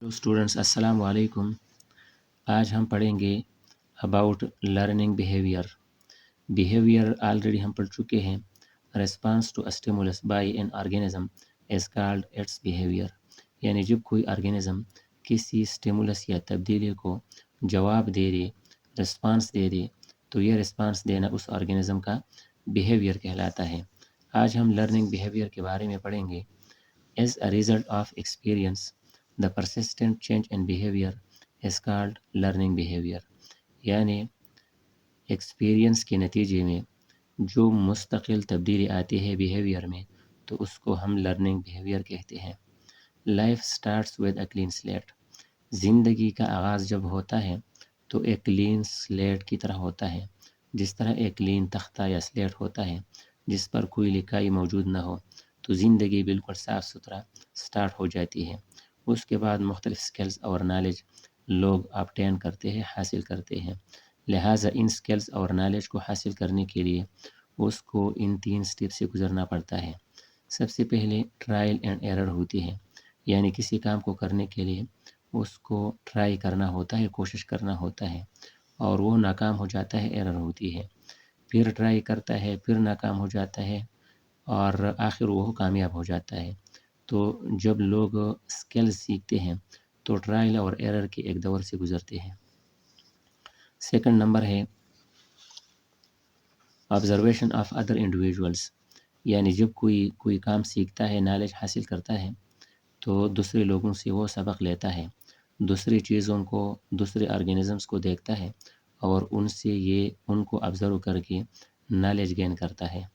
Hello students, अस्सलाम वालेकुम। आज हम पढ़ेंगे अबाउट लर्निंग बिहेवियर ऑलरेडी हम पढ़ चुके हैं। Response to stimulus by an organism is called its behaviour. यानी जब कोई ऑर्गेनिज्म किसी स्टिमुलस या तब्दीली को जवाब दे दे, रिस्पांस दे दे, तो ये रिस्पांस देना उस ऑर्गेनिज्म का बिहेवियर कहलाता है। आज हम लर्निंग बिहेवियर के बारे में पढ़ेंगे। As a result of experience, the persistent change in behavior is called learning behavior. यानी एक्सपीरियंस के नतीजे में जो मुस्तकिल तब्दीली आती है बिहेवियर में, तो उसको हम लर्निंग बिहेवियर कहते हैं। Life starts with a clean slate. ज़िंदगी का आगाज़ जब होता है तो एक क्लीन स्लेट की तरह होता है। जिस तरह एक क्लीन तख्ता या स्लेट होता है जिस पर कोई लिखाई मौजूद ना हो, तो ज़िंदगी बिल्कुल साफ़ सुथरा स्टार्ट हो जाती है। उसके बाद मुख्तलिफ़ स्किल्स और नॉलेज लोग ऑब्टेन करते हैं, हासिल करते हैं। लिहाजा इन स्किल्स और नॉलेज को हासिल करने के लिए उसको इन 3 स्टेप से गुज़रना पड़ता है। सबसे पहले ट्रायल एंड एरर होती है, यानी किसी काम को करने के लिए उसको ट्राई करना होता है, कोशिश करना होता है, और वो नाकाम हो जाता है, एरर होती है। फिर ट्राई करता है, फिर नाकाम हो जाता है, और आखिर वो कामयाब हो जाता है। तो जब लोग स्किल सीखते हैं तो ट्रायल और एरर के एक दौर से गुज़रते हैं। सेकंड नंबर है ऑब्जर्वेशन ऑफ अदर इंडिविजुअल्स। यानी जब कोई काम सीखता है, नॉलेज हासिल करता है, तो दूसरे लोगों से वो सबक लेता है, दूसरी चीज़ों को, दूसरे ऑर्गेनिजम्स को देखता है और उनसे ये उनको ऑब्ज़र्व करके नॉलेज गेन करता है।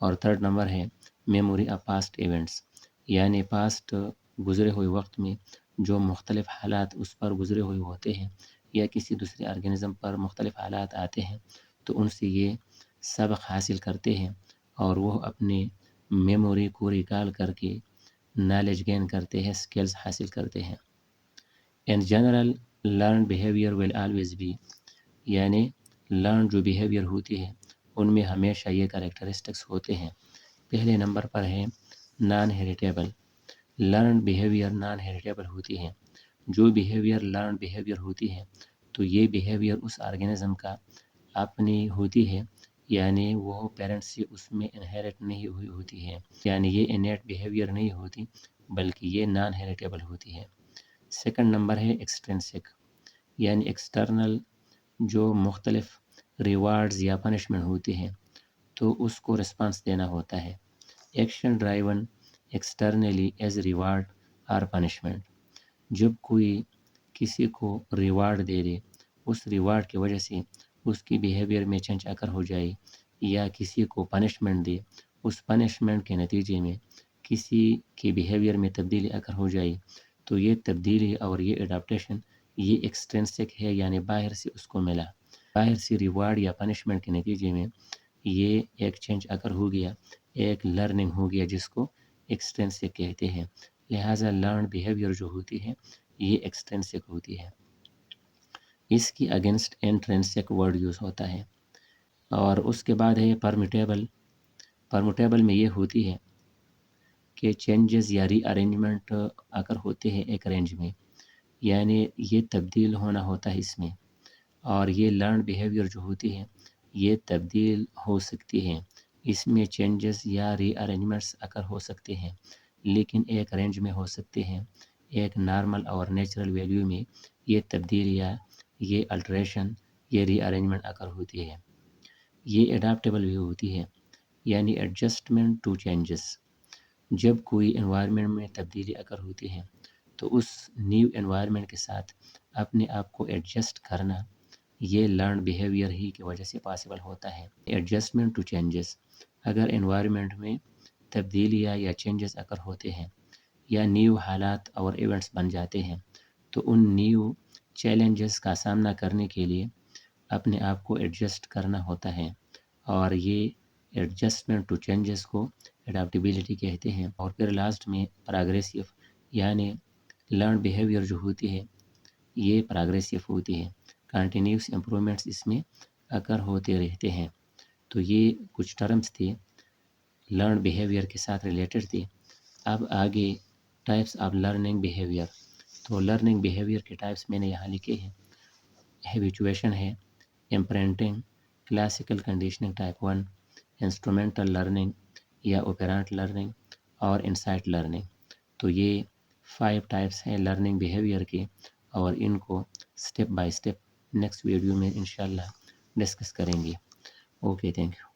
और थर्ड नंबर है मेमोरी ऑफ पास्ट इवेंट्स। यानी पास्ट गुज़रे हुए वक्त में जो मुख्तलिफ़ हालात उस पर गुज़रे हुए होते हैं या किसी दूसरे ऑर्गेनिज़म पर मुख्तलिफ़ हालात आते हैं, तो उनसे ये सबक हासिल करते हैं और वो अपने मेमोरी को रिकॉल करके नॉलेज गेन करते हैं, स्किल्स हासिल करते हैं। In general learn behaviour will always be. यानी लर्न जो बिहेवियर होती है उनमें हमेशा ये कैरेक्टरिस्टिक्स होते हैं। पहले नंबर पर है non heritable. Learn behaviour non heritable होती है। जो बिहेवियर लर्न बिहेवियर होती है तो ये बिहेवियर उस ऑर्गेनिज्म का अपनी होती है, यानी वो पेरेंट्स से उसमें इनहेरिट नहीं हुई होती है, यानी ये इनेट बिहेवियर नहीं होती बल्कि ये नॉन हेरिटेबल होती है। सेकंड नंबर है एक्सट्रिंसिक, यानी एक्सटर्नल जो मुख्तलिफ रिवार्ड्स या पनिशमेंट होती हैं तो उसको रिस्पांस देना होता है। Action driven externally as reward और पनिशमेंट। जब कोई किसी को रिवार्ड दे दे, उस रिवार्ड की वजह से उसकी बिहेवियर में चेंज अगर हो जाए, या किसी को पनिशमेंट दे, उस पनिशमेंट के नतीजे में किसी के बिहेवियर में तब्दीली अगर हो जाए, तो ये तब्दीली और ये एडाप्टेशन ये एक्सट्रिंसिक है, यानी बाहर से उसको मिला। बाहर से रिवार्ड या पनिशमेंट के नतीजे में ये एक चेंज अगर हो गया, एक लर्निंग हो गया, जिसको एक्सट्रिंसिक कहते हैं। लिहाजा लर्न बिहेवियर जो होती है ये एक्सट्रिंसिक होती है। इसकी अगेंस्ट इंट्रिंसिक वर्ड यूज़ होता है। और उसके बाद है परमिटेबल। परमिटेबल में ये होती है कि चेंजेस या रीअरेंजमेंट अगर होते हैं एक रेंज में, यानी ये तब्दील होना होता है इसमें, और ये लर्न बिहेवियर जो होती है ये तब्दील हो सकती है। इसमें चेंजेस या रीअरेंजमेंट्स अगर हो सकते हैं, लेकिन एक रेंज में हो सकते हैं। एक नॉर्मल और नेचुरल वैल्यू में ये तब्दीलियाँ, ये अल्ट्रेशन, ये रीअरेंजमेंट अगर होती है। ये एडाप्टेबल भी होती है, यानी एडजस्टमेंट टू चेंजेस। जब कोई एनवायरनमेंट में तब्दीली अगर होती है तो उस न्यू एनवायरनमेंट के साथ अपने आप को एडजस्ट करना ये लर्न बिहेवियर ही की वजह से पॉसिबल होता है। एडजस्टमेंट टू चेंजेस, अगर एनवायरनमेंट में तब्दीलियाँ या चेंजेस अगर होते हैं या न्यू हालात और इवेंट्स बन जाते हैं, तो उन न्यू चैलेंजेस का सामना करने के लिए अपने आप को एडजस्ट करना होता है, और ये एडजस्टमेंट टू चेंजेस को एडाप्टेबिलिटी कहते हैं। और फिर लास्ट में प्रोग्रेसिव, यानी लर्न बिहेवियर जो होती है ये प्रोग्रेसिव होती है, कंटिन्यूस इम्प्रूवमेंट्स इसमें अगर होते रहते हैं। तो ये कुछ टर्म्स थे लर्न बिहेवियर के साथ रिलेटेड थे। अब आगे टाइप्स ऑफ लर्निंग बिहेवियर। تو لرننگ بیہیویئر کے ٹائپس میں نے یہاں لکھے ہیں. ہیبیچویشن ہے، imprinting, classical conditioning type 1، instrumental learning یا اوپیرانٹ لرننگ، اور انسائٹ لرننگ. تو یہ 5 ٹائپس ہیں لرننگ بیہیویئر کے، اور ان کو step by step next video میں انشاءاللہ ڈسکس کریں گے. Okay, thank you.